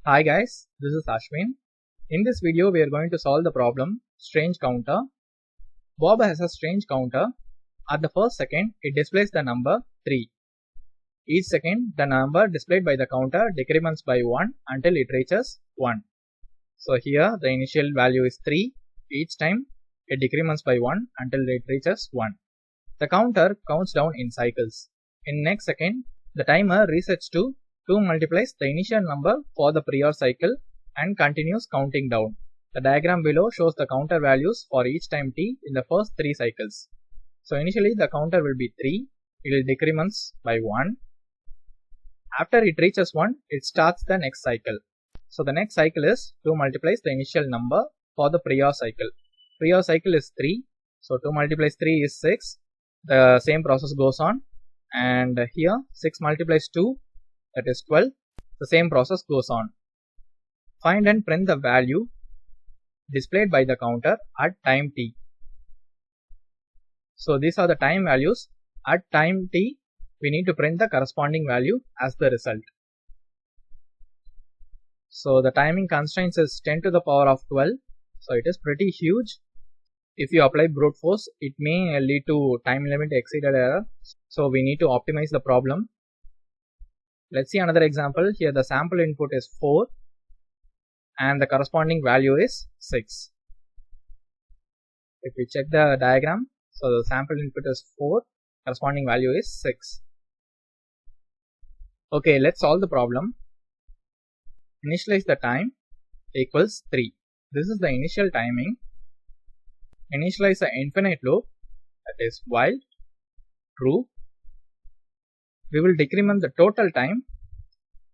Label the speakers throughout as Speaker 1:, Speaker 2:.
Speaker 1: Hi guys, this is Ashwin. In this video we are going to solve the problem strange counter. Bob has a strange counter. At the first second it displays the number 3. Each second the number displayed by the counter decrements by 1 until it reaches 1. So here the initial value is 3. Each time it decrements by 1 until it reaches 1. The counter counts down in cycles. In next second the timer resets to 2 multiplies the initial number for the prior cycle and continues counting down. The diagram below shows the counter values for each time t in the first 3 cycles. So initially the counter will be 3, it will decrements by 1. After it reaches 1, it starts the next cycle. So the next cycle is 2 multiplies the initial number for the prior cycle. Prior cycle is 3, so 2 multiplies 3 is 6. The same process goes on, and here 6 multiplies 2, that is 12. The same process goes on. Find and print the value displayed by the counter at time t. So these are the time values. At time t, we need to print the corresponding value as the result. So the timing constraints is 10 to the power of 12. So it is pretty huge. If you apply brute force, it may lead to time limit exceeded error. So we need to optimize the problem. Let's see another example. Here the sample input is 4 and the corresponding value is 6. If we check the diagram, so the sample input is 4, corresponding value is 6. Okay, let's solve the problem. Initialize the time equals 3. This is the initial timing. Initialize the infinite loop, that is while true. We will decrement the total time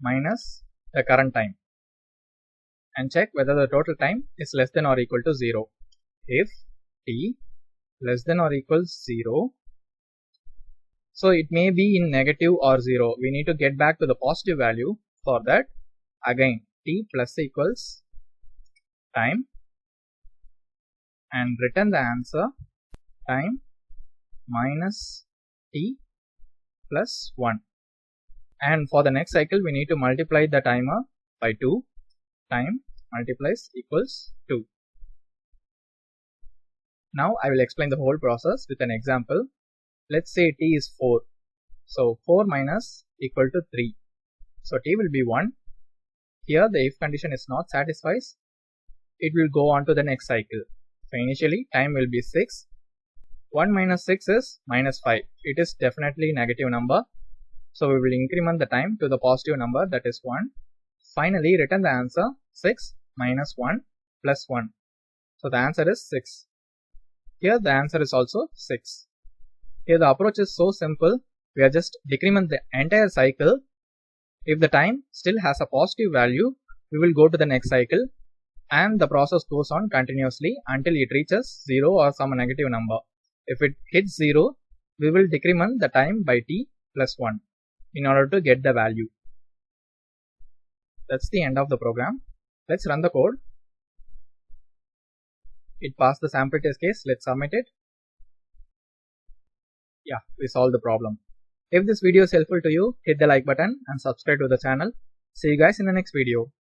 Speaker 1: minus the current time and check whether the total time is less than or equal to 0. If t less than or equals 0, so it may be in negative or 0. We need to get back to the positive value. For that, again t plus equals time and return the answer time minus t plus 1. And for the next cycle we need to multiply the timer by 2. Time multiplies equals 2. Now I will explain the whole process with an example. Let's say t is 4. So 4 minus equal to 3. So t will be 1. Here the if condition is not satisfied. It will go on to the next cycle. So initially time will be 6. 1 minus 6 is minus 5. It is definitely negative number. So we will increment the time to the positive number, that is 1. Finally return the answer 6 minus 1 plus 1. So the answer is 6. Here the answer is also 6. Here the approach is so simple. We are just decrement the entire cycle. If the time still has a positive value, we will go to the next cycle and the process goes on continuously until it reaches 0 or some negative number. If it hits 0, we will decrement the time by t plus 1 in order to get the value. That's the end of the program. Let's run the code. It passed the sample test case. Let's submit it. Yeah, we solved the problem. If this video is helpful to you, hit the like button and subscribe to the channel. See you guys in the next video.